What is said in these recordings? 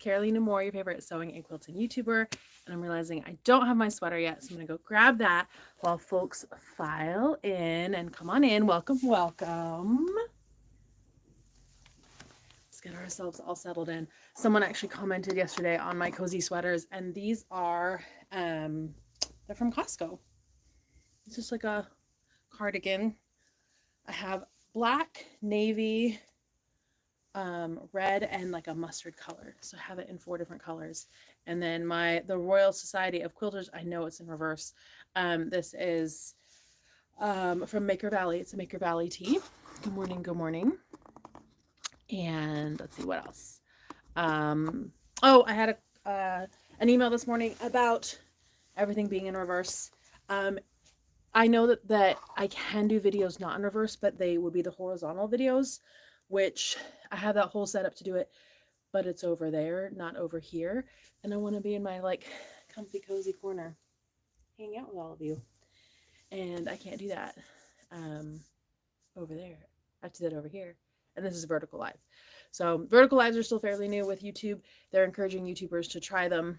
Caroline Moore, your favorite sewing and quilting YouTuber, and I'm realizing I don't have my sweater yet, so I'm going to go grab that while folks file in, and come on in. Welcome, welcome. Let's get ourselves all settled in. Someone actually commented yesterday on my cozy sweaters, and these are, they're from Costco. It's just like a cardigan. I have black, navy, red, and like a mustard color. So I have it in 4 different colors. And then the Royal Society of Quilters, I know it's in reverse. This is from Maker Valley. It's a Maker Valley tee. Good morning, good morning. And let's see what else. Oh, I had an email this morning about everything being in reverse. I know that I can do videos not in reverse, but they would be the horizontal videos, which I have that whole setup to do it, but it's over there, not over here. And I want to be in my like comfy, cozy corner, hanging out with all of you. And I can't do that over there. I have to do that over here. And this is vertical live. So vertical lives are still fairly new with YouTube. They're encouraging YouTubers to try them.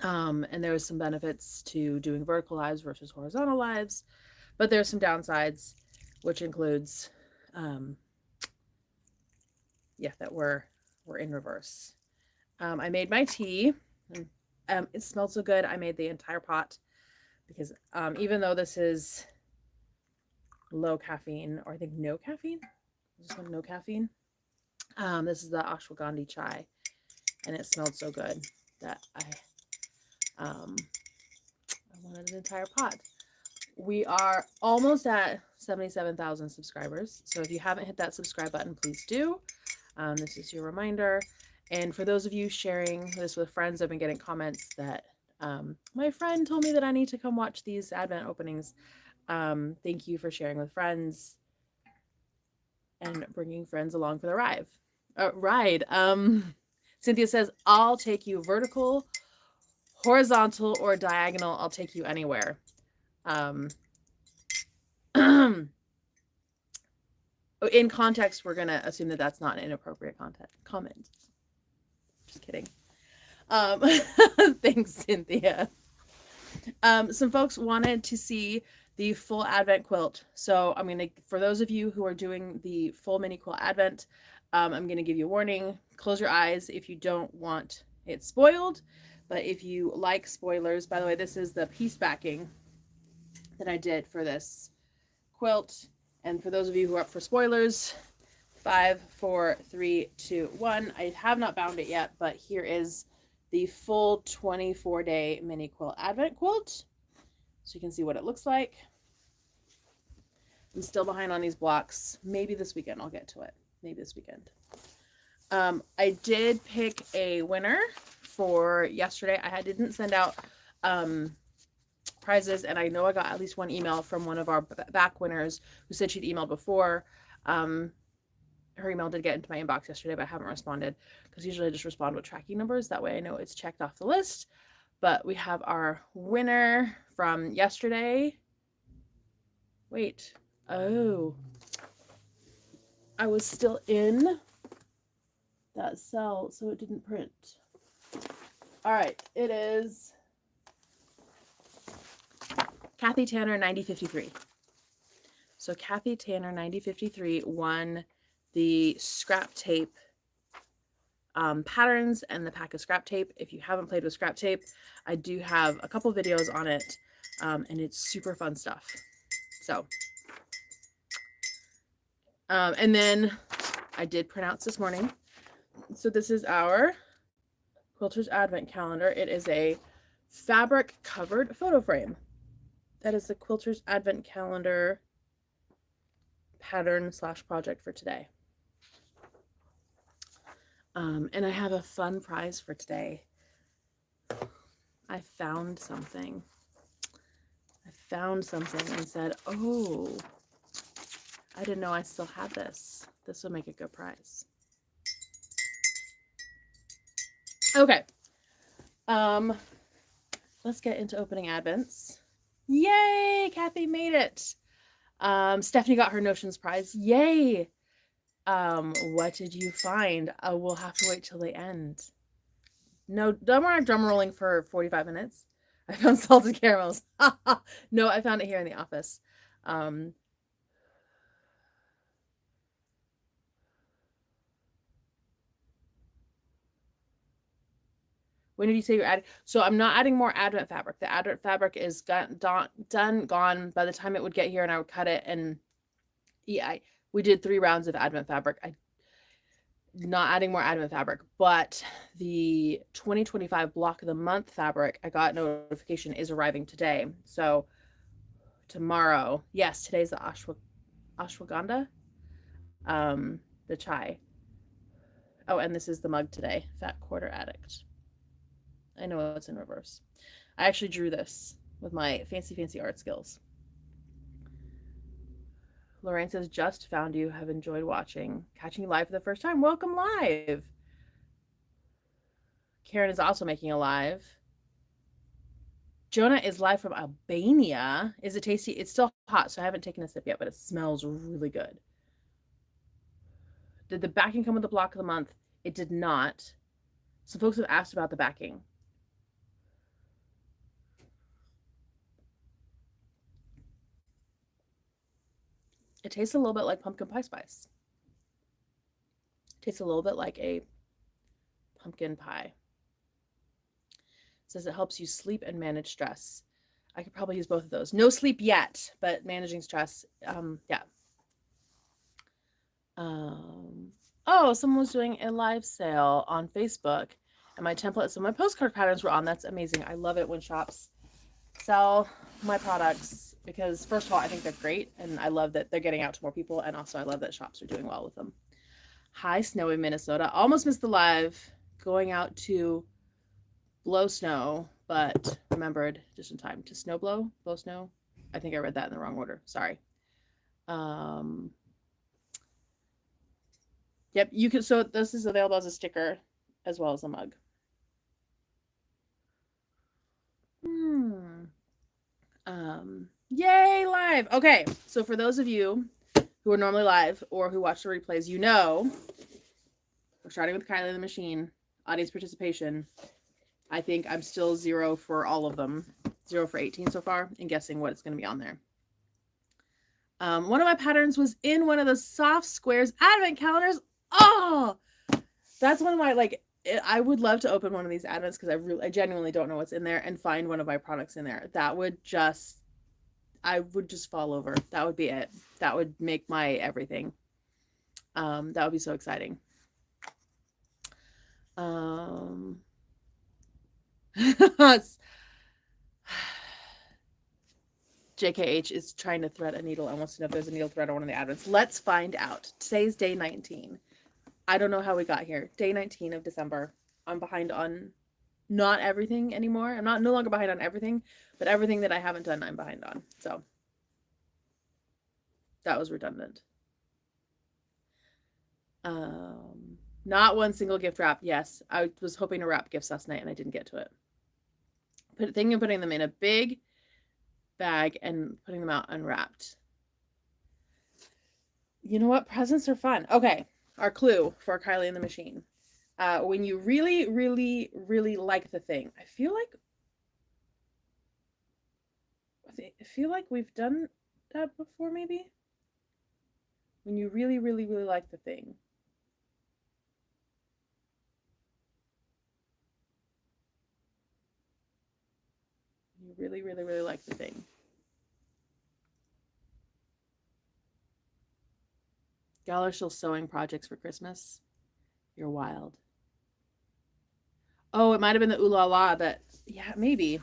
And there's some benefits to doing vertical lives versus horizontal lives, but there's some downsides, which includes, that we're in reverse. I made my tea. It smelled so good. I made the entire pot because even though this is low caffeine, or I think no caffeine, this one no caffeine. This is the ashwagandha chai, and it smelled so good that I wanted an entire pot. We are almost at 77,000 subscribers. So if you haven't hit that subscribe button, please do. This is your reminder. And for those of you sharing this with friends, I've been getting comments that my friend told me that I need to come watch these Advent openings. Thank you for sharing with friends and bringing friends along for the ride. Cynthia says, I'll take you vertical, horizontal, or diagonal. I'll take you anywhere. In context, we're going to assume that that's not an inappropriate comment. Just kidding. Thanks, Cynthia. Some folks wanted to see the full Advent quilt. So I'm going to, for those of you who are doing the full mini quilt Advent, I'm going to give you a warning. Close your eyes if you don't want it spoiled. But if you like spoilers, by the way, this is the piece backing that I did for this quilt. And for those of you who are up for spoilers, 5, 4, 3, 2, 1. I have not bound it yet, but here is the full 24-day mini quilt Advent quilt. So you can see what it looks like. I'm still behind on these blocks. Maybe this weekend I'll get to it. Maybe this weekend. I did pick a winner for yesterday. I didn't send out prizes, and I know I got at least one email from one of our back winners who said she'd emailed before. Her email did get into my inbox yesterday, but I haven't responded because usually I just respond with tracking numbers. That way I know it's checked off the list. But we have our winner from yesterday. Wait. Oh. I was still in that cell, so it didn't print. All right. It is Kathy Tanner 9053. So Kathy Tanner 9053 won the scrap tape patterns and the pack of scrap tape. If you haven't played with scrap tape, I do have a couple videos on it, and it's super fun stuff. So, and then I did print outs this morning. So this is our Quilter's Advent Calendar. It is a fabric covered photo frame. That is the Quilter's Advent Calendar pattern / project for today. And I have a fun prize for today. I found something and said, oh, I didn't know I still had this. This will make a good prize. Okay. Let's get into opening Advents. Yay! Kathy made it. Stephanie got her Notions prize. Yay! What did you find? We'll have to wait till the end. No, don't want drum rolling for 45 minutes. I found salted caramels. No, I found it here in the office. Um, when did you say you're adding? So I'm not adding more Advent fabric. The Advent fabric is done, gone by the time it would get here, and I would cut it. And yeah, we did 3 rounds of Advent fabric. I not adding more Advent fabric, but the 2025 block of the month fabric, I got notification is arriving today. So tomorrow, yes, today's the ashwagandha, the chai. Oh, and this is the mug today, Fat Quarter Addict. I know it's in reverse. I actually drew this with my fancy art skills. Lorraine says, just found you, have enjoyed watching. Catching you live for the first time. Welcome live. Karen is also making a live. Jonah is live from Albania. Is it tasty? It's still hot, so I haven't taken a sip yet, but it smells really good. Did the backing come with the block of the month? It did not. Some folks have asked about the backing. It tastes a little bit like pumpkin pie spice. It tastes a little bit like a pumpkin pie. It says it helps you sleep and manage stress. I could probably use both of those. No sleep yet, but managing stress. Yeah. Oh, someone was doing a live sale on Facebook, and my template, so my postcard patterns were on. That's amazing. I love it when shops sell my products because, first of all, I think they're great, and I love that they're getting out to more people, and also I love that shops are doing well with them. Hi, snowy Minnesota. Almost missed the live. Going out to blow snow, but remembered just in time to blow snow. I think I read that in the wrong order. Sorry. Yep, you can. So this is available as a sticker as well as a mug. Yay, live. Okay, so for those of you who are normally live or who watch the replays, you know we're starting with Kylie the Machine. Audience participation. I think I'm still 0 for all of them. 0 for 18 so far, and guessing what it's going to be on there. One of my patterns was in one of the soft squares advent calendars. Oh, that's one of my, like, I would love to open one of these advents because I genuinely don't know what's in there and find one of my products in there. That would just, I would just fall over. That would be it. That would make my everything. That would be so exciting. JKH is trying to thread a needle and wants to know if there's a needle thread on one of the advents. Let's find out. Today's day 19. I don't know how we got here. Day 19 of December. I'm behind on not everything anymore. I'm no longer behind on everything, but everything that I haven't done, I'm behind on. So that was redundant. Not one single gift wrap. Yes, I was hoping to wrap gifts last night and I didn't get to it. Thinking of putting them in a big bag and putting them out unwrapped. You know what? Presents are fun. Okay, our clue for Kylie and the Machine. When you really, really, really like the thing. I feel like we've done that before, maybe. When you really, really, really like the thing. You really, really, really like the thing. Y'all are still sewing projects for Christmas. You're wild. Oh, it might have been the Ooh La La that, yeah, maybe.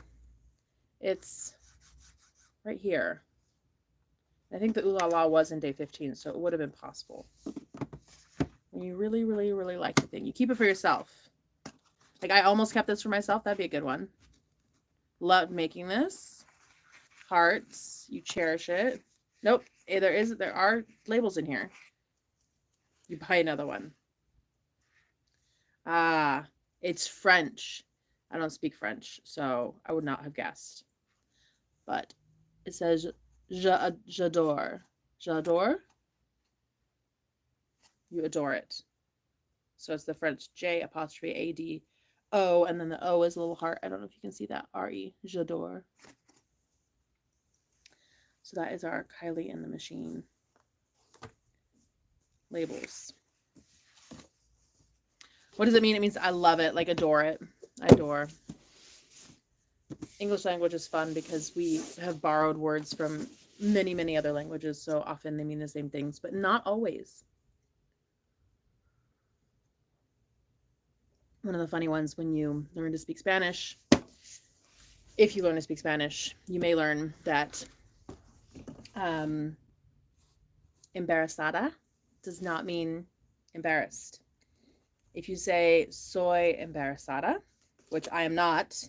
It's right here. I think the Ooh La La was in day 15, so it would have been possible. When you really, really, really like the thing, you keep it for yourself. Like, I almost kept this for myself. That'd be a good one. Love making this. Hearts. You cherish it. Nope. There are labels in here. You buy another one. Ah, it's French. I don't speak French, so I would not have guessed. But it says j'adore. J'adore? You adore it. So it's the French J'_ADORE. O, and then the O is a little heart. I don't know if you can see that. R-E, j'adore. So that is our Kylie and the Machine labels. What does it mean? It means I love it, like adore it. I adore. English language is fun because we have borrowed words from many, many other languages, so often they mean the same things, but not always. One of the funny ones when you learn to speak Spanish, if you learn to speak Spanish, you may learn that embarazada does not mean embarrassed. If you say soy embarazada, which I am not,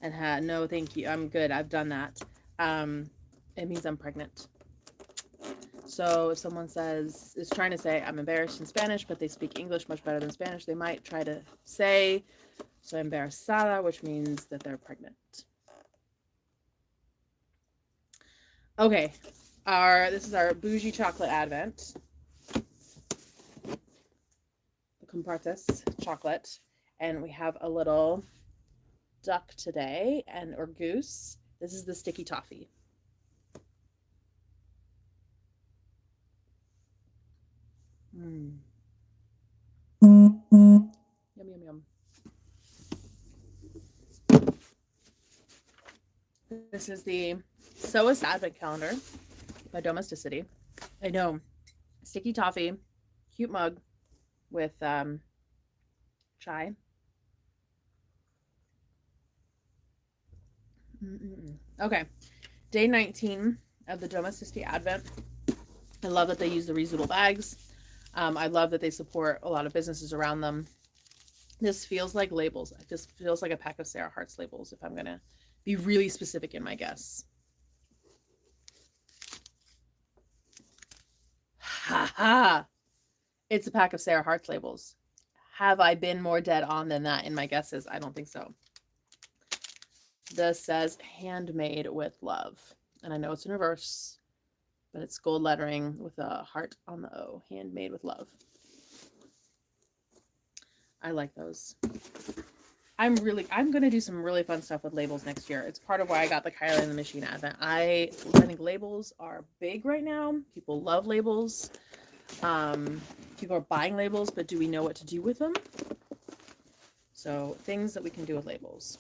and no thank you, I'm good, I've done that, it means I'm pregnant. So if someone is trying to say I'm embarrassed in Spanish, but they speak English much better than Spanish, they might try to say soy embarazada, which means that they're pregnant. Okay, this is our bougie chocolate advent. The Compartes Chocolate, and we have a little duck today, or goose. This is the sticky toffee. Yum, yum, yum. This is the Sewist Advent Calendar by Domesticity. I know. Sticky toffee, cute mug with chai. Okay. Day 19 of the Domesticity Advent. I love that they use the reusable bags. I love that they support a lot of businesses around them. This feels like labels. It just feels like a pack of Sarah Hart's labels, if I'm going to be really specific in my guess. Ha ha! It's a pack of Sarah Hart's labels. Have I been more dead on than that in my guesses? I don't think so. This says handmade with love. And I know it's in reverse, but it's gold lettering with a heart on the O. Handmade with love. I like those. I'm going to do some really fun stuff with labels next year. It's part of why I got the Kylie and the Machine Advent. I think labels are big right now. People love labels. People are buying labels, but do we know what to do with them? So things that we can do with labels.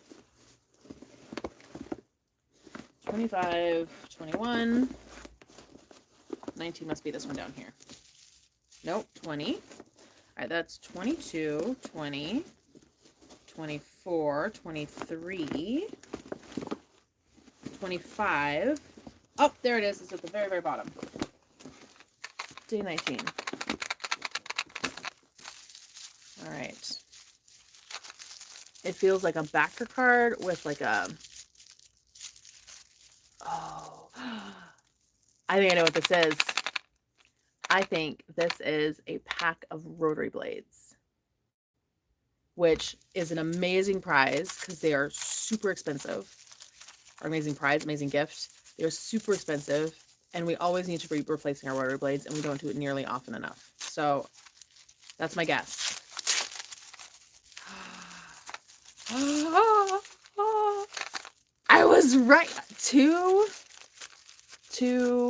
25, 21, 19 must be this one down here. Nope, 20. All right, that's 22, 20, 24, 23, 25. Oh, there it is. It's at the very, very bottom. Day 19. All right. It feels like a backer card with like a... Oh, I think I know what this is. I think this is a pack of rotary blades, which is an amazing prize because they are super expensive. Or amazing prize, amazing gift. They're super expensive, and we always need to be replacing our rotary blades, and we don't do it nearly often enough. So that's my guess. I was right. Two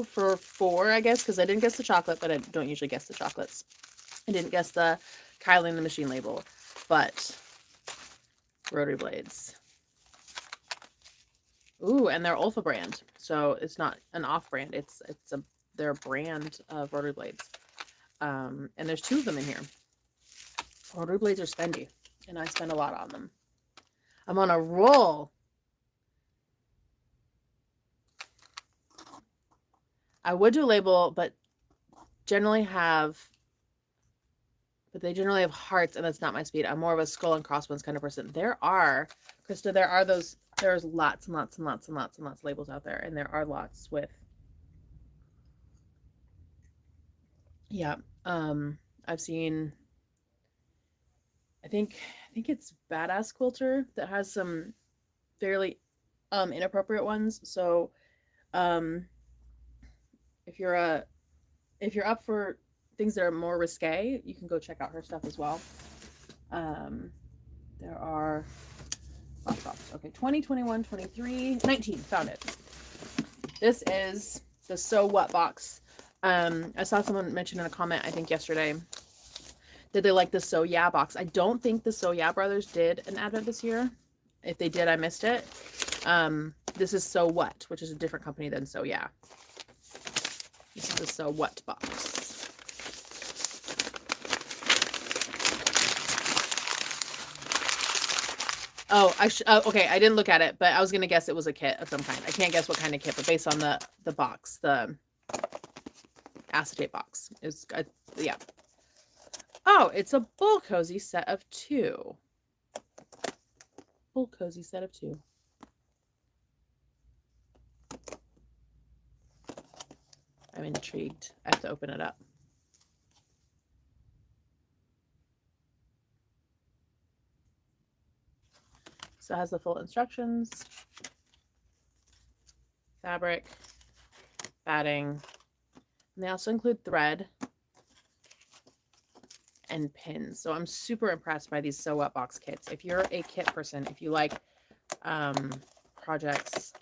for 4, I guess, because I didn't guess the chocolate, but I don't usually guess the chocolates. I didn't guess the Kylie and the Machine label, but rotary blades. Ooh, and they're Olfa brand, so it's not an off brand. It's their brand of rotary blades. And there's 2 of them in here. Rotary blades are spendy, and I spend a lot on them. I'm on a roll. I would do a label, but they generally have hearts, and that's not my speed. I'm more of a skull and crossbones kind of person. Krista, there's lots and lots and lots and lots and lots of labels out there, and there are lots with, yeah, I've seen, I think it's Badass Quilter that has some fairly inappropriate ones. So if you're up for things that are more risque, you can go check out her stuff as well. There are our box. Okay, 20, 21, 23, 19. Found it. This is the So What box. I saw someone mention in a comment, I think yesterday, did they like the So Yeah box? I don't think the So Yeah brothers did an advent this year. If they did, I missed it. This is So What, which is a different company than So Yeah. This is the So What box. Oh, okay, I didn't look at it, but I was going to guess it was a kit of some kind. I can't guess what kind of kit, but based on the box, the acetate box. It's, yeah. Oh, it's a Bull Cozy set of 2. Bull Cozy set of 2. I'm intrigued. I have to open it up. So it has the full instructions, fabric, batting, and they also include thread and pins. So I'm super impressed by these So What box kits. If you're a kit person, if you like projects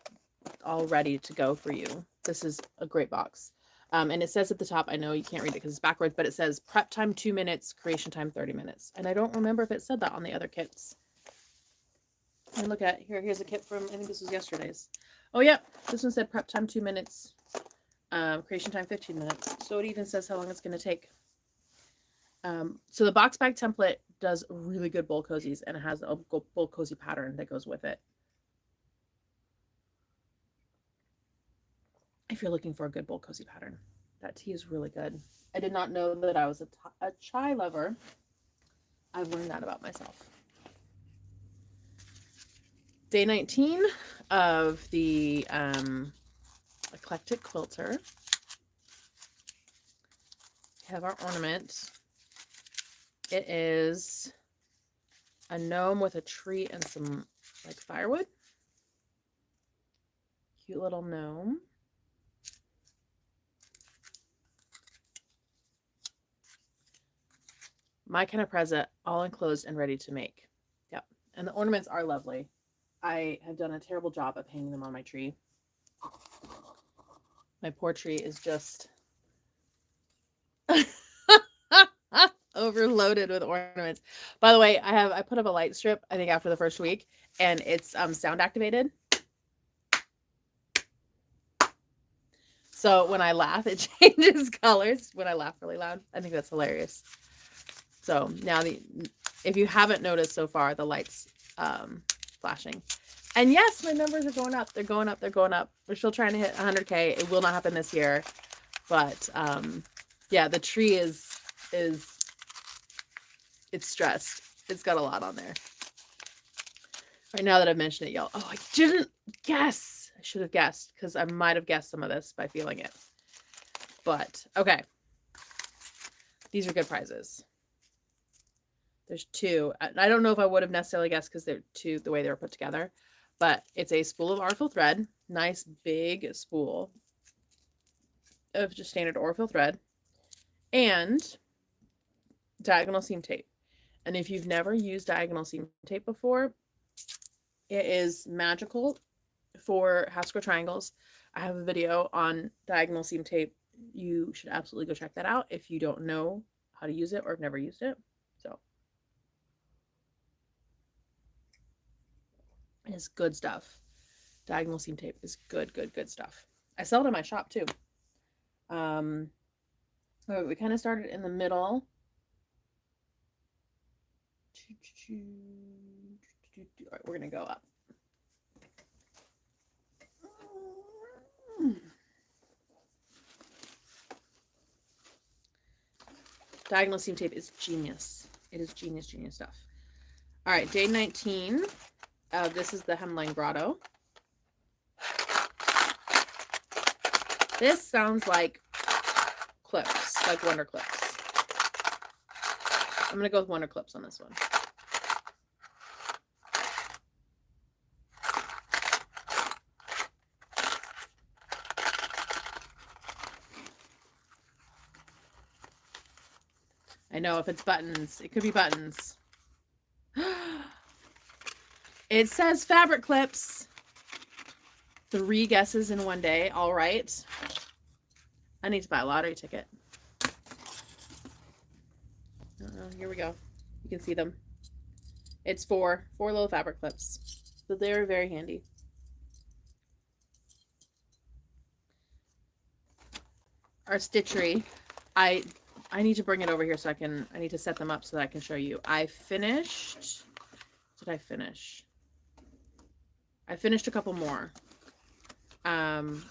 all ready to go for you, this is a great box. And it says at the top, I know you can't read it because it's backwards, but it says prep time 2 minutes, creation time 30 minutes. And I don't remember if it said that on the other kits. And look at here's a kit from, I think this was yesterday's. Oh yeah, this one said prep time 2 minutes, creation time 15 minutes. So it even says how long it's going to take. So the box bag template does really good bowl cozies, and it has a bowl cozy pattern that goes with it. If you're looking for a good bowl cozy pattern, that tea is really good. I did not know that I was a chai lover. I've learned that about myself. Day 19 of the Eclectic Quilter. We have our ornament. It is a gnome with a tree and some like firewood. Cute little gnome. My kind of present, all enclosed and ready to make. Yep. And the ornaments are lovely. I have done a terrible job of hanging them on my tree. My poor tree is just overloaded with ornaments. By the way, I put up a light strip, I think after the first week, and it's sound activated. So when I laugh, it changes colors when I laugh really loud. I think that's hilarious. So now if you haven't noticed so far, the lights flashing. And yes, my numbers are going up. They're going up. They're going up. We're still trying to hit 100K. It will not happen this year. But yeah, the tree is it's stressed. It's got a lot on there. Right now that I've mentioned it, y'all. Oh, I didn't guess. I should have guessed because I might have guessed some of this by feeling it. But okay. These are good prizes. There's 2. I don't know if I would have necessarily guessed because they're 2 the way they were put together. But it's a spool of Orville thread. Nice big spool of just standard Orville thread. And diagonal seam tape. And if you've never used diagonal seam tape before, it is magical for half square triangles. I have a video on diagonal seam tape. You should absolutely go check that out if you don't know how to use it or have never used it. So it's good stuff. Diagonal seam tape is good stuff. I sell it in my shop too. We kind of started in the middle. All right, we're gonna go up. Diagonal seam tape is genius. It is genius stuff. All right, day 19. This is the Hemline Grotto. This sounds like clips, like Wonder Clips. I'm going to go with Wonder Clips on this one. I know if it's buttons, it could be buttons. It says fabric clips. 3 guesses in one day. All right. I need to buy a lottery ticket. Here we go. You can see them. It's 4 little fabric clips. So they're very handy. Our stitchery. I need to bring it over here so I need to set them up so that I can show you. I finished. Did I finish? I finished a couple more. I'm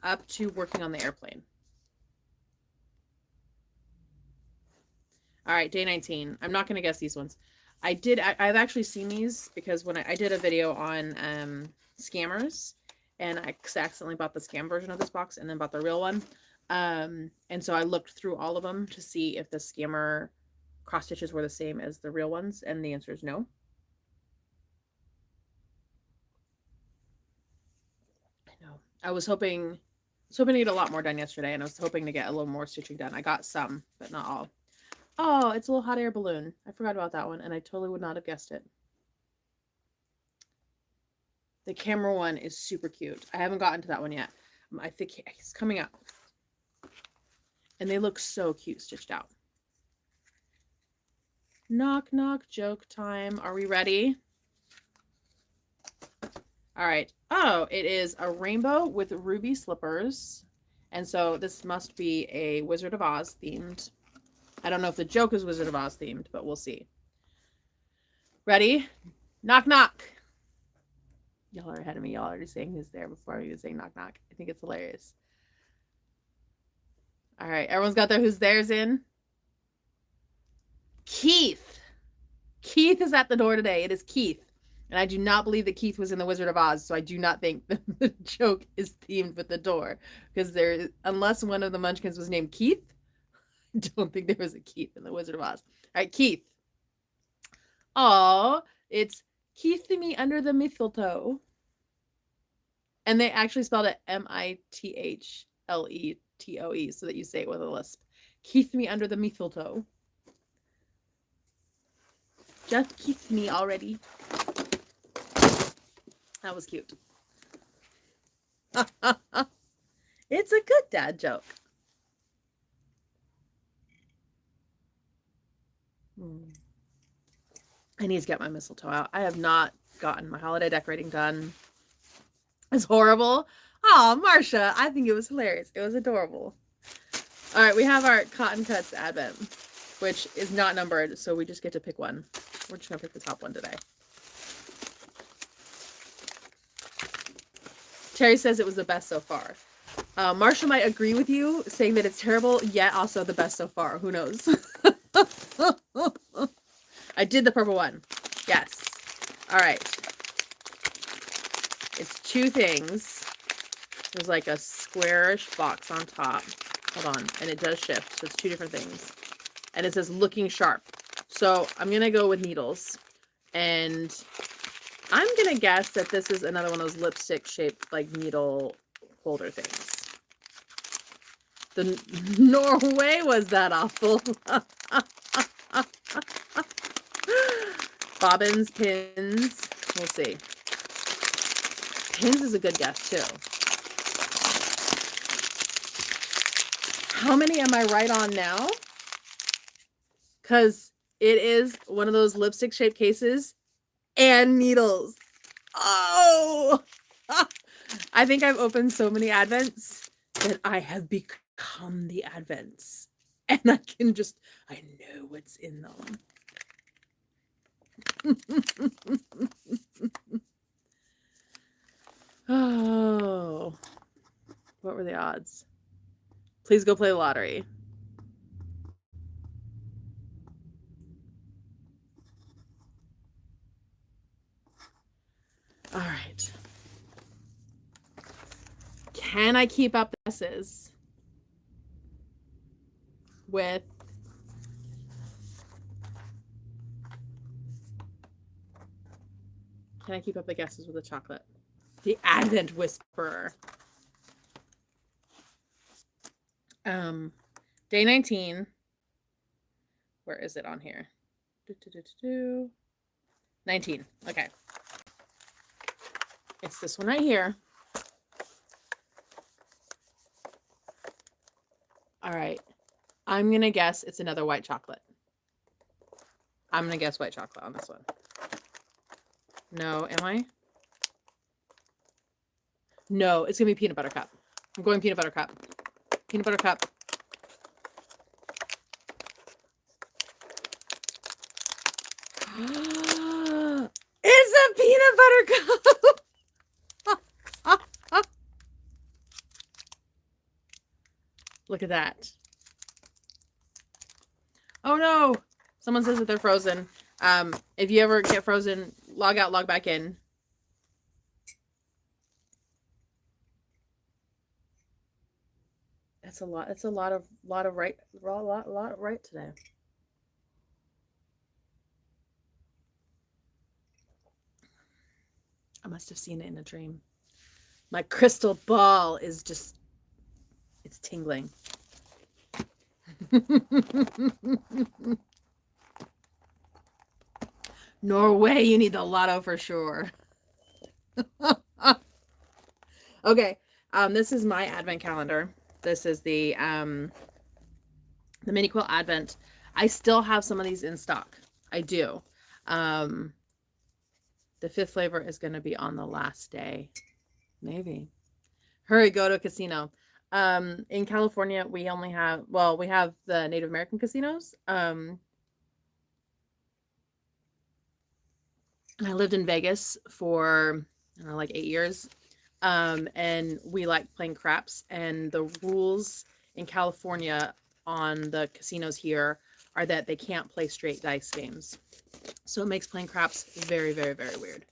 up to working on the airplane. All right, day 19. I'm not going to guess these ones. I've actually seen these because when I did a video on scammers, and I accidentally bought the scam version of this box and then bought the real one. And so I looked through all of them to see if the scammer cross stitches were the same as the real ones, and the answer is no. I know. I was hoping to get a lot more done yesterday, and I was hoping to get a little more stitching done. I got some, but not all. Oh, it's a little hot air balloon. I forgot about that one, and I totally would not have guessed it. The camera one is super cute. I haven't gotten to that one yet. I think it's coming up. And they look so cute stitched out. Knock, knock, joke time. Are we ready? All right. Oh, it is a rainbow with ruby slippers. And so this must be a Wizard of Oz themed. I don't know if the joke is Wizard of Oz themed, but we'll see. Ready? Knock, knock. Y'all are ahead of me. Y'all already saying who's there before I even say knock, knock. I think it's hilarious. All right. Everyone's got their who's theirs in. Keith. Keith is at the door today. It is Keith. And I do not believe that Keith was in the Wizard of Oz, so I do not think that the joke is themed with the door. Because unless one of the Munchkins was named Keith, I don't think there was a Keith in the Wizard of Oz. All right, Keith. Oh, it's Keith me under the mistletoe. And they actually spelled it M-I-T-H-L-E-T-O-E so that you say it with a lisp. Keith me under the mistletoe. Just Keith me already. That was cute. It's a good dad joke. I need to get my mistletoe out. I have not gotten my holiday decorating done. It's horrible. Oh, Marcia, I think it was hilarious. It was adorable. All right, we have our Cotton Cuts Advent, which is not numbered, so we just get to pick one. We're just going to pick the top one today. Terry says it was the best so far. Marcia might agree with you, saying that it's terrible, yet also the best so far. Who knows? I did the purple one. Yes. All right. It's 2 things. There's like a squarish box on top. Hold on. And it does shift. So it's 2 different things. And it says looking sharp. So I'm going to go with needles. And I'm going to guess that this is another one of those lipstick shaped like needle holder things. Norway was that awful. Bobbins, pins. We'll see. Pins is a good guess too. How many am I right on now? Because it is one of those lipstick shaped cases and needles. Oh, I think I've opened so many Advents that I have become the Advents. And I know what's in them. Oh, what were the odds? Please go play the lottery. All right. Can I keep up the guesses with the chocolate? The Advent Whisperer. Day 19. Where is it on here? 19. Okay. It's this one right here. All right. I'm going to guess it's another white chocolate. I'm going to guess white chocolate on this one. No, am I? No, it's going to be peanut butter cup. I'm going peanut butter cup. Peanut butter cup. It's a peanut butter cup. Look at that. Oh no. Someone says that they're frozen. If you ever get frozen, log out, log back in. That's a lot. That's a lot of right today. I must have seen it in a dream. My crystal ball is just, it's tingling. Norway, you need the lotto for sure. Okay, this is my advent calendar. This is the mini quilt advent. I still have some of these in stock. I do. The 5th flavor is going to be on the last day. Maybe. Hurry, go to a casino. In California, we only have, well, we have the Native American casinos. And I lived in Vegas for, I don't know, like 8 years. And we like playing craps, and the rules in California on the casinos here are that they can't play straight dice games. So it makes playing craps very, very, very weird.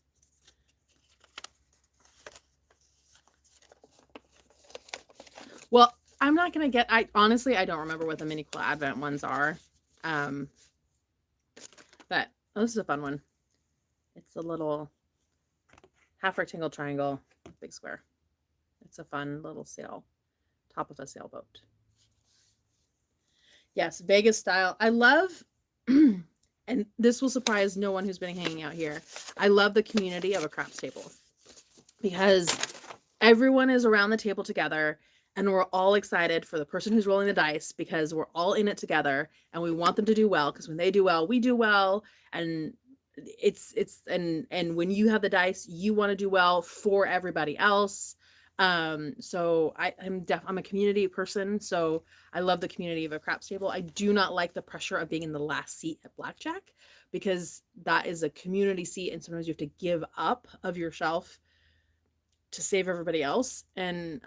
Well, I'm not going to get, honestly, I don't remember what the mini quilt advent ones are. But oh, this is a fun one. It's a little half rectangle triangle, big square. It's a fun little sail, top of a sailboat. Yes, Vegas style. I love, and this will surprise no one who's been hanging out here, I love the community of a craps table, because everyone is around the table together, and we're all excited for the person who's rolling the dice, because we're all in it together, and we want them to do well, because when they do well, we do well, and and when you have the dice, you want to do well for everybody else. So I'm a community person, so I love the community of a craps table. I do not like the pressure of being in the last seat at blackjack, because that is a community seat, and sometimes you have to give up of yourself to save everybody else. And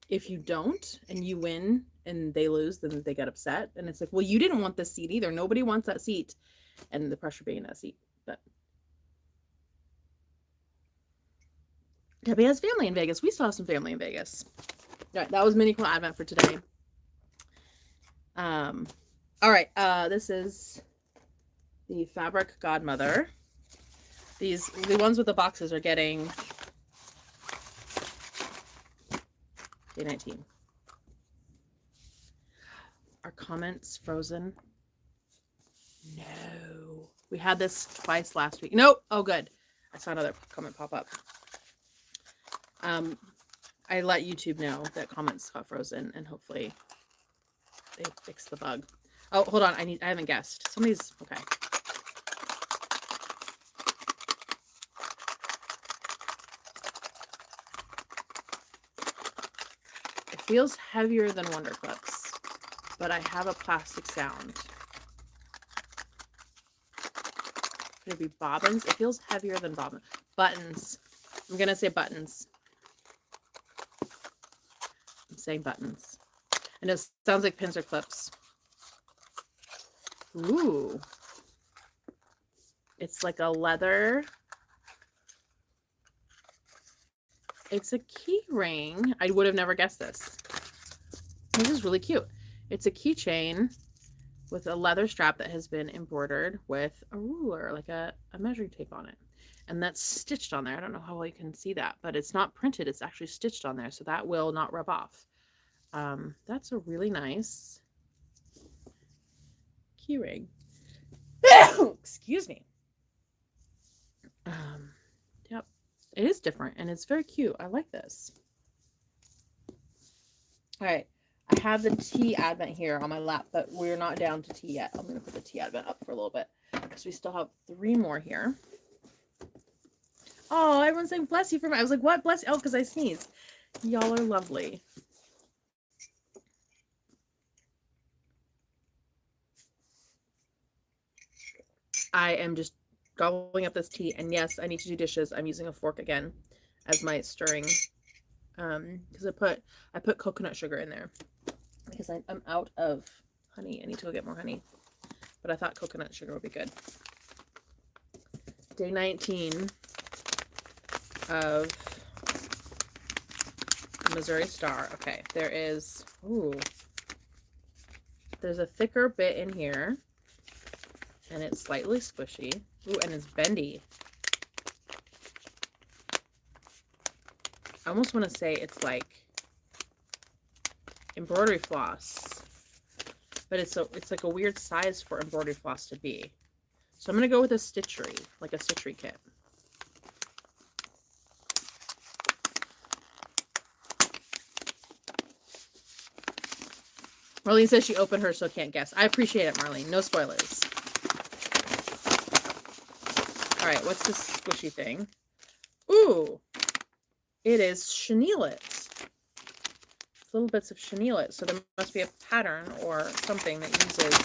if you don't and you win and they lose, then they get upset, and it's like, well, you didn't want this seat either. Nobody wants that seat, and the pressure being in that seat. But Debbie has family in Vegas. We still have some family in Vegas. All right, that was mini quilt advent for today. All right, this is the fabric Godmother. The ones with the boxes are getting day 19. Are comments frozen? No. We had this twice last week. Nope. Oh, good. I saw another comment pop up. I let YouTube know that comments got frozen, and hopefully they fix the bug. Oh, hold on. I haven't guessed. Somebody's okay. It feels heavier than Wonder Clips, but I have a plastic sound. Could it be bobbins? It feels heavier than bobbins. Buttons. I'm gonna say buttons. I'm saying buttons. And it sounds like pins or clips. Ooh. It's like a leather. It's a key ring. I would have never guessed this. This is really cute. It's a keychain with a leather strap that has been embroidered with a ruler, like a measuring tape on it. And that's stitched on there. I don't know how well you can see that, but it's not printed. It's actually stitched on there, so that will not rub off. That's a really nice key ring. Excuse me. Yep. It is different and it's very cute. I like this. All right. I have the tea advent here on my lap, but we're not down to tea yet. I'm going to put the tea advent up for a little bit because we still have 3 more here. Oh, everyone's saying bless you for me. I was like, what? Bless you? Oh, because I sneezed. Y'all are lovely. I am just gobbling up this tea, and yes, I need to do dishes. I'm using a fork again as my stirring, because I put coconut sugar in there because I'm out of honey. I need to go get more honey, but I thought coconut sugar would be good. Day 19 of Missouri Star. Okay, there's a thicker bit in here. And it's slightly squishy. Ooh, and it's bendy. I almost want to say it's like embroidery floss. But it's like a weird size for embroidery floss to be. So I'm going to go with a stitchery, like a stitchery kit. Marlene says she opened hers, so can't guess. I appreciate it, Marlene. No spoilers. All right, what's this squishy thing? Ooh, it is chenille. Little bits of chenille. So there must be a pattern or something that uses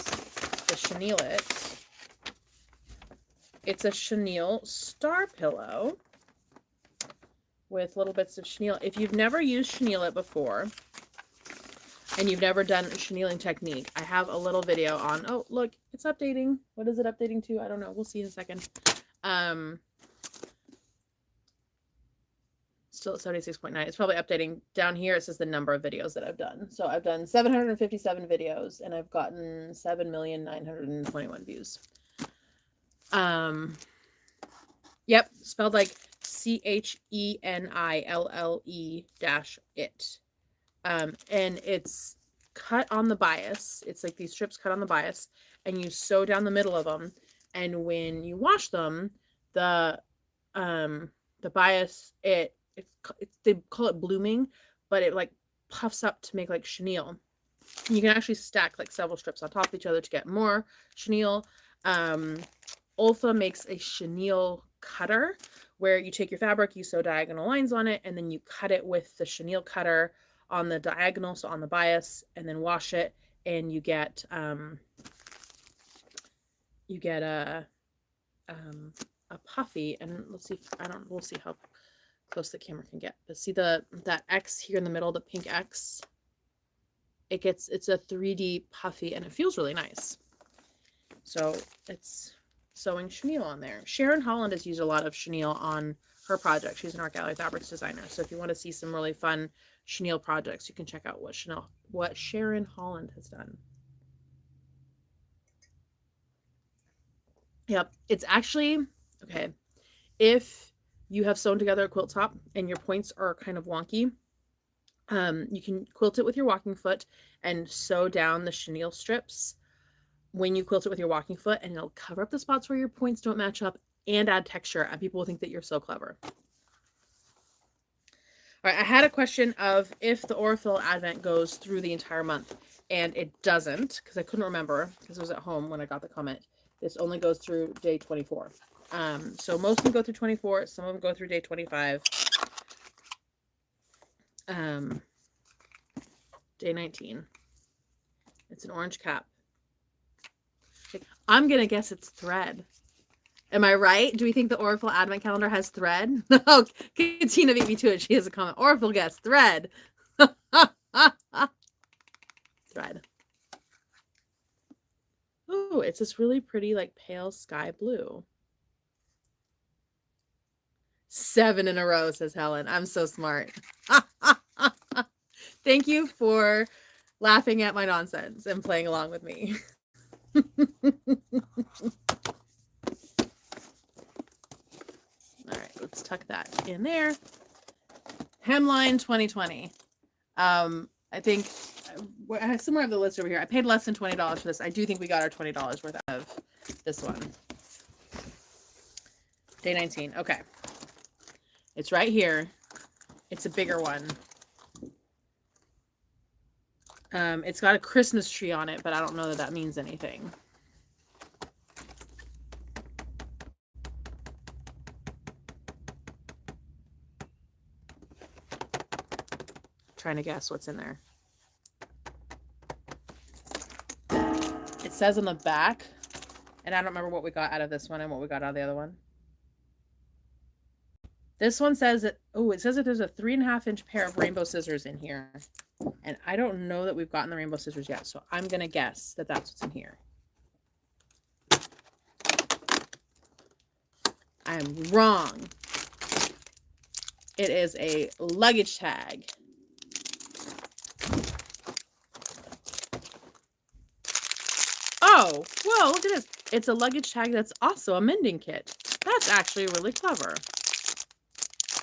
the chenille. It's a chenille star pillow with little bits of chenille. If you've never used chenille before and you've never done a chenilling technique, I have a little video on, oh, look, it's updating. What is it updating to? I don't know. We'll see in a second. Still at 76.9. It's probably updating. Down here it says the number of videos that I've done. So I've done 757 videos and I've gotten 7,921 views. Yep, spelled like CHENILLE-it. And it's cut on the bias. It's like these strips cut on the bias and you sew down the middle of them. And when you wash them, the bias, they call it blooming, but it like puffs up to make like chenille. And you can actually stack like several strips on top of each other to get more chenille. Olfa makes a chenille cutter where you take your fabric, you sew diagonal lines on it, and then you cut it with the chenille cutter on the diagonal, so on the bias, and then wash it, and you get a puffy, and let's see, we'll see how close the camera can get, but see that X here in the middle, the pink X, it's a 3D puffy and it feels really nice. So it's sewing chenille on there. Sharon Holland has used a lot of chenille on her project. She's an Art Gallery fabrics designer. So if you want to see some really fun chenille projects, you can check out what Sharon Holland has done. Yep, it's actually, okay, if you have sewn together a quilt top and your points are kind of wonky, you can quilt it with your walking foot and sew down the chenille strips when you quilt it with your walking foot, and it'll cover up the spots where your points don't match up and add texture, and people will think that you're so clever. All right, I had a question of if the Aurifil Advent goes through the entire month, and it doesn't, because I couldn't remember, because I was at home when I got the comment. This only goes through day 24. So most of them go through 24, some of them go through day 25. Day 19. It's an orange cap. I'm going to guess it's thread. Am I right? Do we think the Aurifil Advent Calendar has thread? Oh, Katina beat me to it. She has a comment. Aurifil guess thread. Thread. Oh, it's this really pretty, like, pale sky blue. 7 in a row, says Helen. I'm so smart. Thank you for laughing at my nonsense and playing along with me. All right, let's tuck that in there. Hemline 2020. I think I have somewhere of the list over here. I paid less than $20 for this. I do think we got our $20 worth of this one. Day 19. Okay. It's right here. It's a bigger one. It's got a Christmas tree on it, but I don't know that that means anything. Trying to guess what's in there. It says on the back, and I don't remember what we got out of this one and what we got out of the other one. This one says that, oh, it says that there's a 3.5-inch pair of rainbow scissors in here. And I don't know that we've gotten the rainbow scissors yet, so I'm going to guess that that's what's in here. I'm wrong. It is a luggage tag. Oh, whoa, look at this. It's a luggage tag that's also a mending kit. That's actually really clever.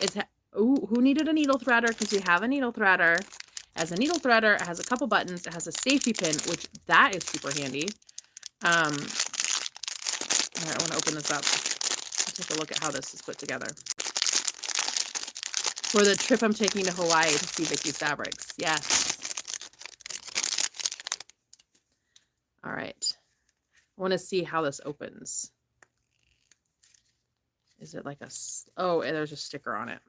It's, ooh, who needed a needle threader? Because we have a needle threader. As a needle threader, it has a couple buttons. It has a safety pin, which that is super handy. All right, I want to open this up. Let's take a look at how this is put together. For the trip I'm taking to Hawaii to see Vicky's fabrics. Yes. All right. I want to see how this opens. Is it like a... Oh, and there's a sticker on it.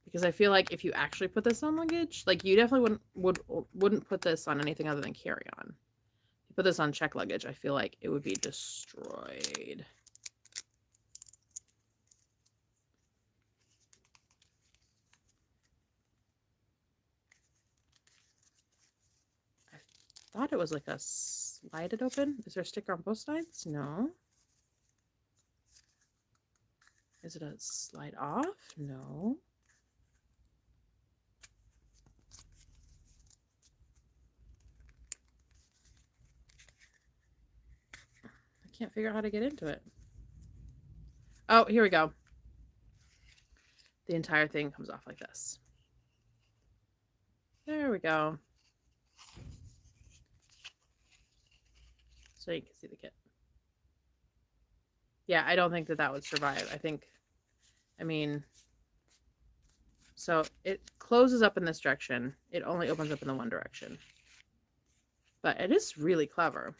Because I feel like if you actually put this on luggage, like you definitely wouldn't put this on anything other than carry-on. If you put this on check luggage, I feel like it would be destroyed. I thought it was like a slide it open. Is there a sticker on both sides? No. Is it a slide off? No. I can't figure out how to get into it. Oh, here we go. The entire thing comes off like this. There we go. So you can see the kit. Yeah, I don't think that that would survive. I mean, so it closes up in this direction. It only opens up in the one direction. But it is really clever.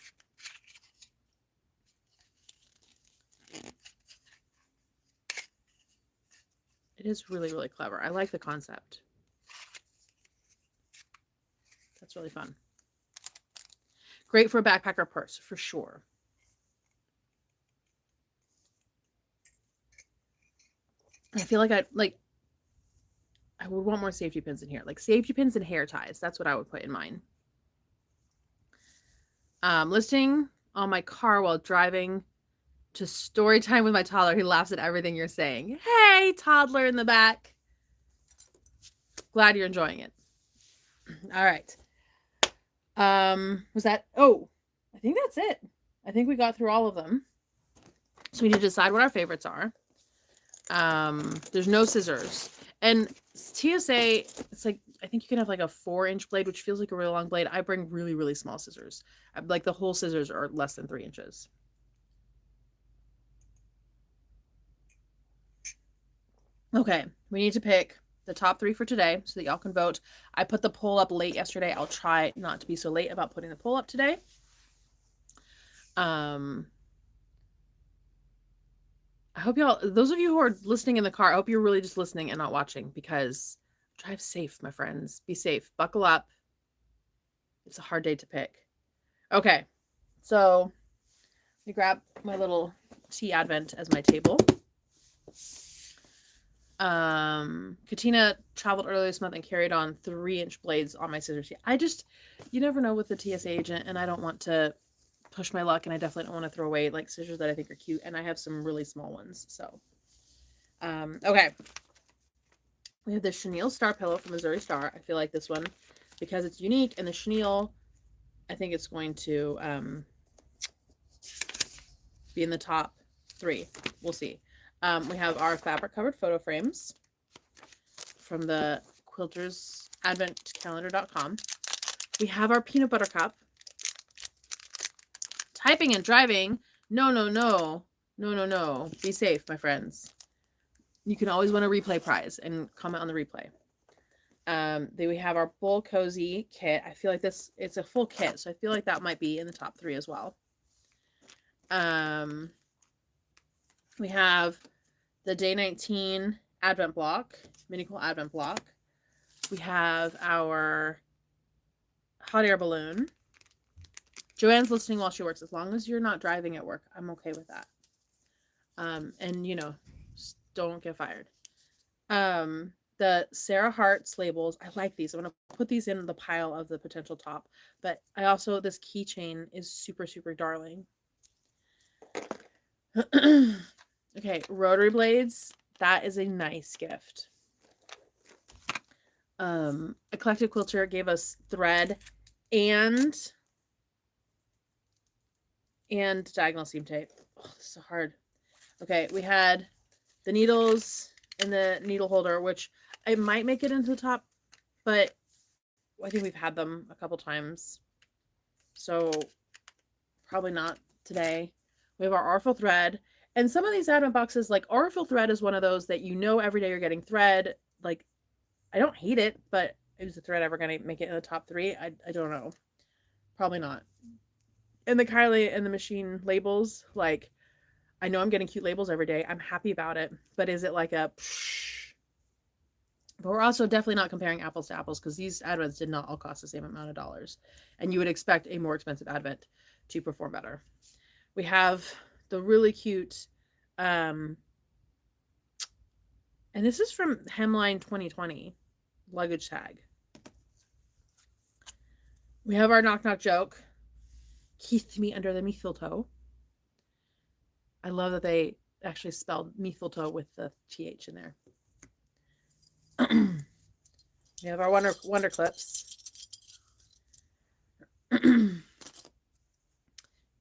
It is really, really clever. I like the concept. That's really fun. Great for a backpack or purse, for sure. I feel like I would want more safety pins in here. Like safety pins and hair ties. That's what I would put in mine. Listening on my car while driving to story time with my toddler. He laughs at everything you're saying. Hey, toddler in the back. Glad you're enjoying it. All right. Was that, oh, I think that's it. I think we got through all of them. So we need to decide what our favorites are. There's no scissors. And TSA, it's like, I think you can have like a 4-inch blade, which feels like a really long blade. I bring really, really small scissors. Like the whole scissors are less than 3 inches. Okay, we need to pick the top 3 for today so that y'all can vote. I put the poll up late yesterday. I'll try not to be so late about putting the poll up today. I hope y'all, those of you who are listening in the car, I hope you're really just listening and not watching, because drive safe, my friends. Be safe. Buckle up. It's a hard day to pick. Okay, so let me grab my little tea advent as my table. Katina traveled earlier this month and carried on 3-inch blades on my scissors. You never know with the TSA agent, and I don't want to push my luck, and I definitely don't want to throw away like scissors that I think are cute, and I have some really small ones. So okay, we have the Chenille Star Pillow from Missouri Star. I feel like this one, because it's unique, and the chenille, I think it's going to be in the top 3. We'll see. We have our fabric covered photo frames from the Quilters Adventcalendar.com. We have our peanut butter cup. Typing and driving. No. Be safe, my friends. You can always win a replay prize and comment on the replay. Then we have our Bowl Cozy kit. I feel like it's a full kit, so I feel like that might be in the top 3 as well. We have the Day 19 Advent block, Mini Quilt Advent block. We have our hot air balloon. Joanne's listening while she works. As long as you're not driving at work, I'm okay with that. And you know, don't get fired. The Sarah Hart's labels, I like these. I'm going to put these in the pile of the potential top. But I also, this keychain is super, super darling. Okay, rotary blades. That is a nice gift. Eclectic Quilter gave us thread and diagonal seam tape. Oh, this is so hard. Okay, we had the needles and the needle holder, which I might make it into the top, but I think we've had them a couple times, so probably not today. We have our Aurifil thread, and some of these advent boxes, like Aurifil thread is one of those that you know every day you're getting thread. Like, I don't hate it, but is the thread ever going to make it in the top 3? I don't know. Probably not. And the Kylie and the machine labels, like, I know I'm getting cute labels every day. I'm happy about it, but is it like a... But we're also definitely not comparing apples to apples because these advents did not all cost the same amount of dollars. And you would expect a more expensive advent to perform better. We have the really cute, and this is from Hemline 2020, luggage tag. We have our knock knock joke, Keith me under the mistletoe. I love that they actually spelled mistletoe with the TH in there. We have our wonder clips.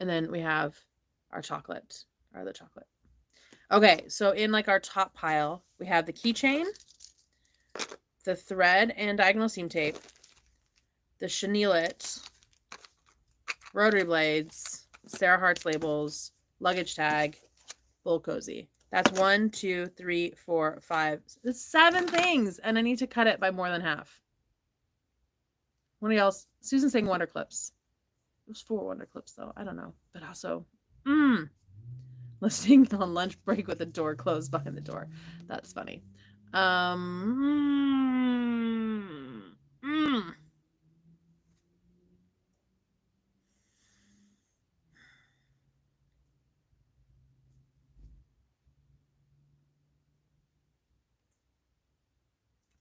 And then we have our chocolate, or the chocolate. Okay, so in like our top pile, we have the keychain, the thread and diagonal seam tape, the Chenille, rotary blades, Sarah Hart's labels, luggage tag, Bowl Cozy. That's 1, 2, 3, 4, 5, 7 things, and I need to cut it by more than half. One of y'all, Susan's saying wonder clips. There's 4 wonder clips though. I don't know, but also, listening on lunch break with the door closed behind the door. That's funny.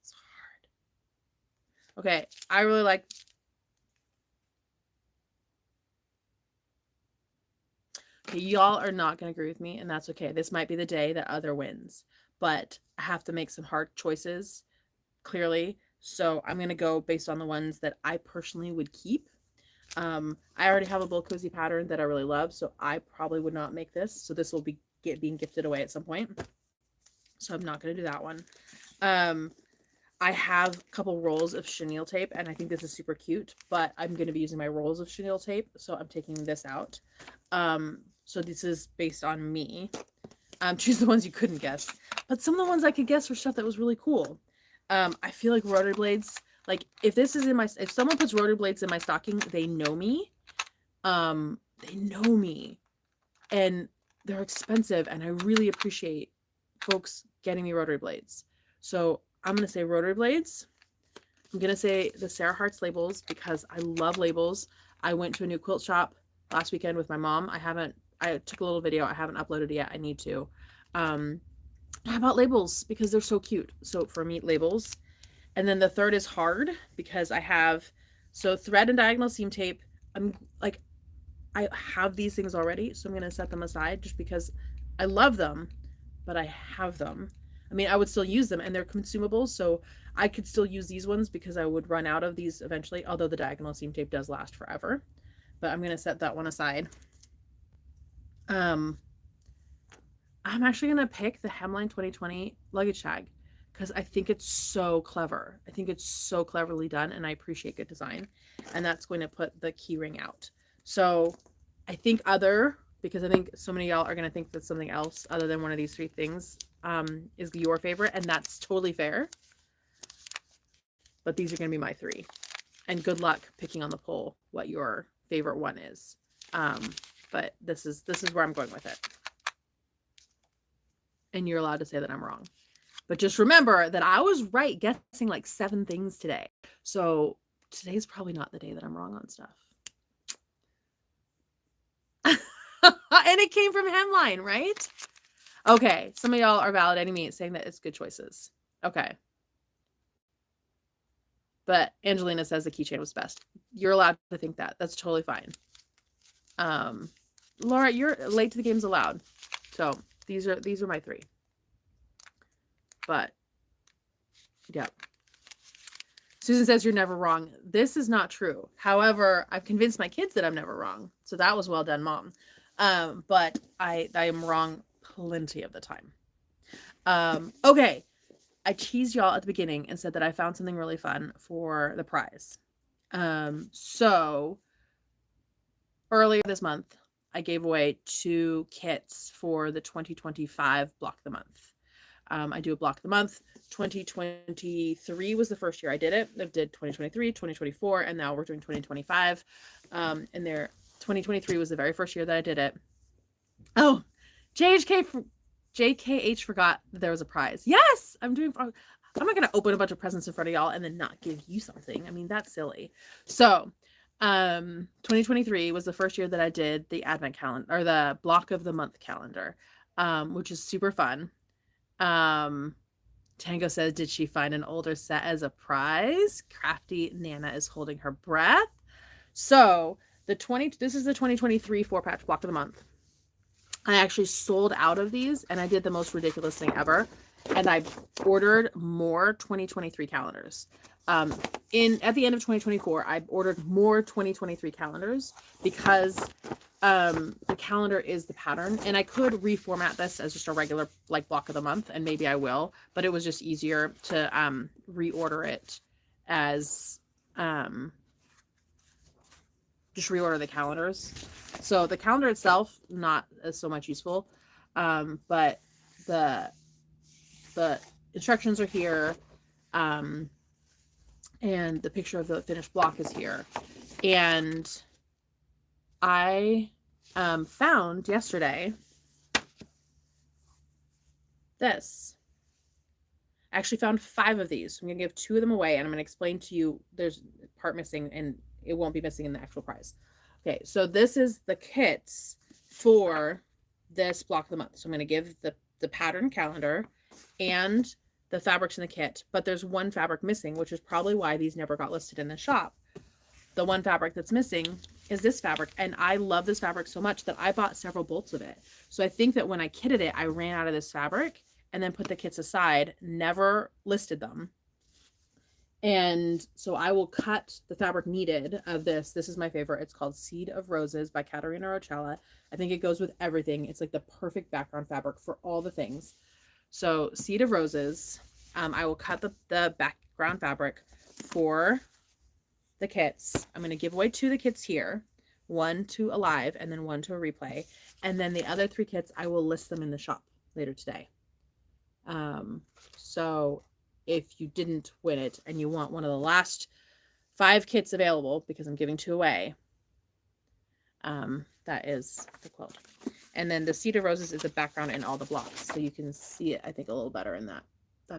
It's hard. Okay, I really like. Okay, y'all are not going to agree with me, and that's okay. This might be the day that other wins, but I have to make some hard choices, clearly. So I'm going to go based on the ones that I personally would keep. I already have a Bowl Cozy pattern that I really love, so I probably would not make this. So this will be being gifted away at some point. So I'm not going to do that one. I have a couple rolls of chenille tape, and I think this is super cute, but I'm going to be using my rolls of chenille tape, so I'm taking this out. So this is based on me. Choose the ones you couldn't guess. But some of the ones I could guess were stuff that was really cool. I feel like rotary blades, like if someone puts rotary blades in my stocking, they know me. They know me. And they're expensive, and I really appreciate folks getting me rotary blades. So I'm going to say rotary blades. I'm going to say the Sarah Hart's labels because I love labels. I went to a new quilt shop last weekend with my mom. I took a little video. I haven't uploaded it yet. I need to. How about labels? Because they're so cute. So for me, labels. And then the third is hard because I have, so thread and diagonal seam tape. I have these things already. So I'm going to set them aside just because I love them, but I have them. I mean, I would still use them, and they're consumables, so I could still use these ones because I would run out of these eventually, although the diagonal seam tape does last forever. But I'm going to set that one aside. I'm actually going to pick the Hemline 2020 luggage tag because I think it's so clever. I think it's so cleverly done, and I appreciate good design. And that's going to put the key ring out. So I think because I think so many of y'all are going to think that's something else other than one of these 3 things. is your favorite, and that's totally fair. But these are going to be my 3. And good luck picking on the poll what your favorite one is. But this is where I'm going with it. And you're allowed to say that I'm wrong. But just remember that I was right guessing like 7 things today. So today's probably not the day that I'm wrong on stuff. And it came from Hemline, right? Okay, some of y'all are validating me, saying that it's good choices. Okay. But Angelina says the keychain was best. You're allowed to think that. That's totally fine. Laura, you're late to the game's allowed. So these are my 3. But yeah. Susan says you're never wrong. This is not true. However, I've convinced my kids that I'm never wrong. So that was well done, Mom. But I am wrong plenty of the time. Okay. I teased y'all at the beginning and said that I found something really fun for the prize. So earlier this month, I gave away 2 kits for the 2025 Block the Month. I do a Block the Month. 2023 was the first year I did it. I did 2023, 2024, and now we're doing 2025. And 2023 was the very first year that I did it. Oh, JKH forgot that there was a prize. Yes, I'm not going to open a bunch of presents in front of y'all and then not give you something. I mean, that's silly. So, 2023 was the first year that I did the advent calendar, or the Block of the Month calendar, which is super fun. Tango says, did she find an older set as a prize? Crafty Nana is holding her breath. So, this is the 2023 4-patch Block of the Month. I actually sold out of these, and I did the most ridiculous thing ever. And I ordered more 2023 calendars. At the end of 2024, I ordered more 2023 calendars because the calendar is the pattern. And I could reformat this as just a regular like Block of the Month, and maybe I will. But it was just easier to reorder it as just reorder the calendars. So the calendar itself, not as so much useful, but the instructions are here, and the picture of the finished block is here. And I found yesterday this. I actually found 5 of these. I'm going to give 2 of them away, and I'm going to explain to you there's a part missing, and it won't be missing in the actual prize. Okay, so this is the kits for this Block of the Month. So I'm going to give the pattern calendar and the fabrics in the kit, but there's one fabric missing, which is probably why these never got listed in the shop. The one fabric that's missing is this fabric, and I love this fabric so much that I bought several bolts of it. So I think that when I kitted it, I ran out of this fabric and then put the kits aside, never listed them. And so I will cut the fabric needed of this. This is my favorite. It's called Seed of Roses by Caterina Roccella. I think it goes with everything. It's like the perfect background fabric for all the things. So Seed of Roses, I will cut the background fabric for the kits. I'm going to give away 2 of the kits here, 1 to a live and then 1 to a replay. And then the other 3 kits, I will list them in the shop later today. So if you didn't win it and you want one of the last 5 kits available, because I'm giving 2 away, that is the quilt. And then the Seed of Roses is the background in all the blocks. So you can see it, I think, a little better in that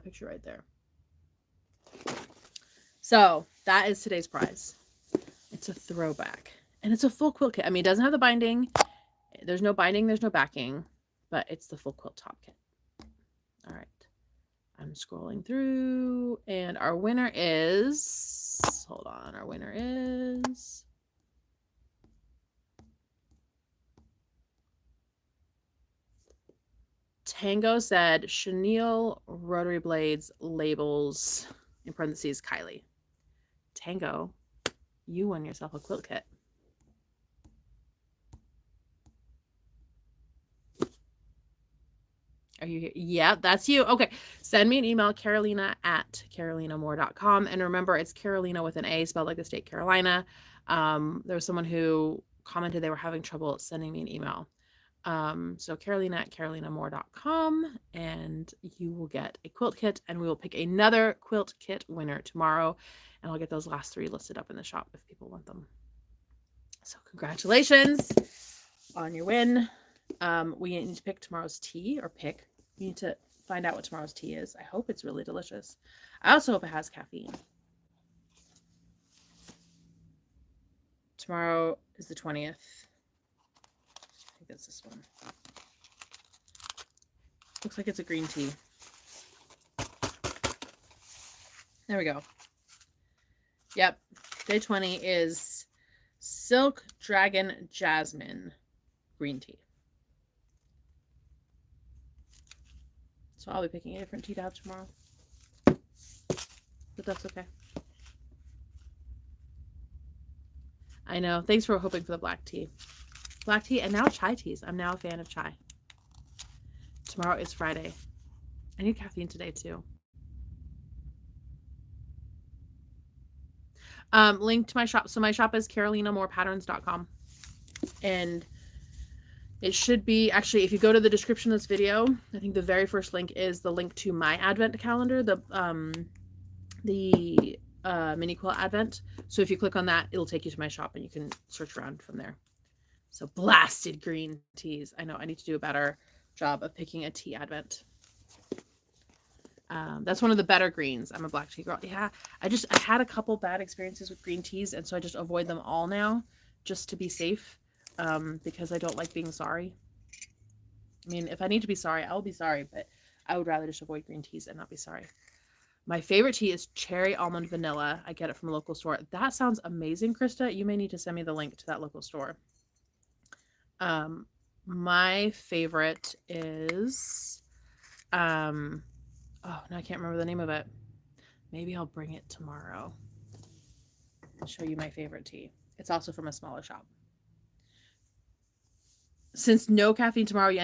picture right there. So that is today's prize. It's a throwback. And it's a full quilt kit. I mean, it doesn't have the binding. There's no binding. There's no backing. But it's the full quilt top kit. All right. I'm scrolling through. And our winner is... Hold on. Our winner is... Tango said Chenille rotary blades labels in parentheses Kylie. Tango, you won yourself a quilt kit. Are you here? Yeah, that's you. Okay. Send me an email, carolina@carolinamore.com. And remember, it's Carolina with an A, spelled like the state Carolina. There was someone who commented they were having trouble sending me an email. So Carolina at carolinamore.com, and you will get a quilt kit, and we will pick another quilt kit winner tomorrow, and I'll get those last 3 listed up in the shop if people want them. So congratulations on your win. We need to pick tomorrow's tea, or we need to find out what tomorrow's tea is. I hope it's really delicious. I also hope it has caffeine. Tomorrow is the 20th. I think that's this one. Looks like it's a green tea. There we go. Yep. Day 20 is Silk Dragon Jasmine green tea. So I'll be picking a different tea to have tomorrow. But that's okay. I know. Thanks for hoping for the black tea. Black tea and now chai teas. I'm now a fan of chai. Tomorrow is Friday. I need caffeine today too. Link to my shop. So my shop is carolinamorepatterns.com. And it should be, actually, if you go to the description of this video, I think the very first link is the link to my advent calendar, the mini quilt advent. So if you click on that, it'll take you to my shop and you can search around from there. So blasted green teas. I know I need to do a better job of picking a tea advent. That's one of the better greens. I'm a black tea girl. Yeah, I had a couple bad experiences with green teas, and so I just avoid them all now just to be safe, because I don't like being sorry. I mean, if I need to be sorry, I'll be sorry, but I would rather just avoid green teas and not be sorry. My favorite tea is cherry almond vanilla. I get it from a local store. That sounds amazing, Krista. You may need to send me the link to that local store. My favorite is, oh, now I can't remember the name of it. Maybe I'll bring it tomorrow and show you my favorite tea. It's also from a smaller shop. Since no caffeine tomorrow,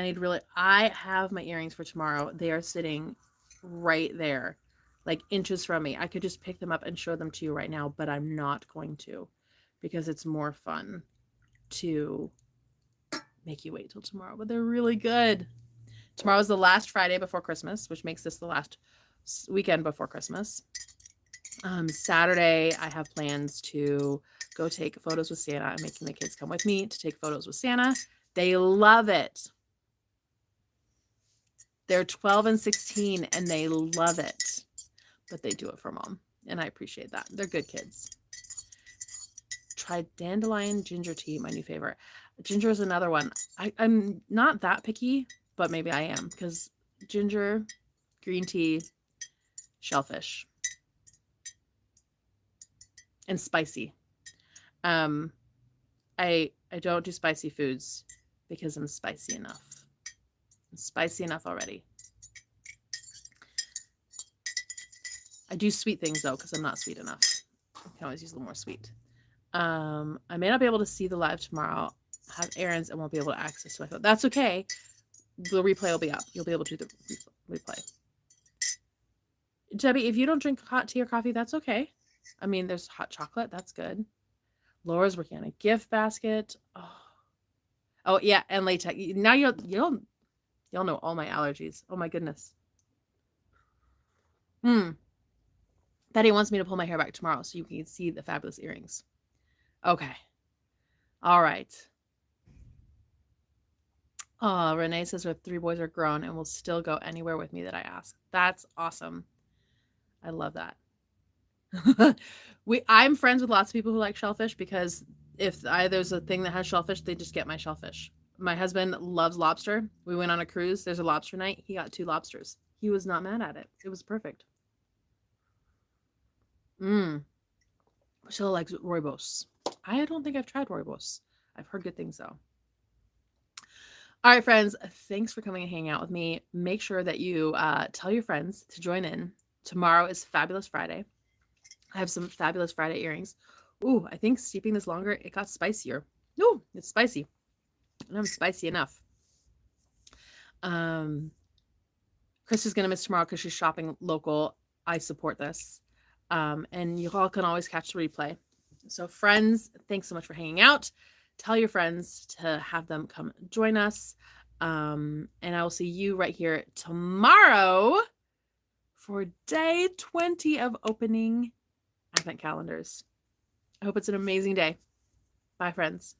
I have my earrings for tomorrow. They are sitting right there, like inches from me. I could just pick them up and show them to you right now, but I'm not going to, because it's more fun to make you wait till tomorrow. But they're really good. Tomorrow is the last Friday before Christmas, which makes this the last weekend before Christmas. Saturday, I have plans to go take photos with Santa. I'm making the kids come with me to take photos with Santa. They love it. They're 12 and 16 and they love it, but they do it for mom, and I appreciate that. They're good kids. Tried dandelion ginger tea, my new favorite. Ginger is another one. I'm not that picky, but maybe I am, because ginger, green tea, shellfish, and spicy. I don't do spicy foods because I'm spicy enough. I'm spicy enough already. I do sweet things though, because I'm not sweet enough. I can always use a little more sweet. I may not be able to see the live tomorrow. I have errands and won't be able to access to my phone. That's okay. The replay will be up. You'll be able to do the replay. Debbie, if you don't drink hot tea or coffee, that's okay. I mean, there's hot chocolate. That's good. Laura's working on a gift basket. Oh yeah, and latex. Now you'll know all my allergies. Oh my goodness. Betty wants me to pull my hair back tomorrow so you can see the fabulous earrings. Okay. All right. Oh, Renee says her 3 boys are grown and will still go anywhere with me that I ask. That's awesome. I love that. I'm friends with lots of people who like shellfish, because if there's a thing that has shellfish, they just get my shellfish. My husband loves lobster. We went on a cruise. There's a lobster night. He got 2 lobsters. He was not mad at it. It was perfect. Priscilla likes rooibos. I don't think I've tried rooibos. I've heard good things though. All right, friends, thanks for coming and hanging out with me. Make sure that you tell your friends to join in. Tomorrow is Fabulous Friday. I have some Fabulous Friday earrings. Ooh, I think steeping this longer, it got spicier. Ooh, it's spicy. And I'm spicy enough. Krista's going to miss tomorrow because she's shopping local. I support this. And you all can always catch the replay. So friends, thanks so much for hanging out. tell your friends to have them come join us. And I will see you right here tomorrow for day 20 of opening advent calendars. I hope it's an amazing day. Bye, friends.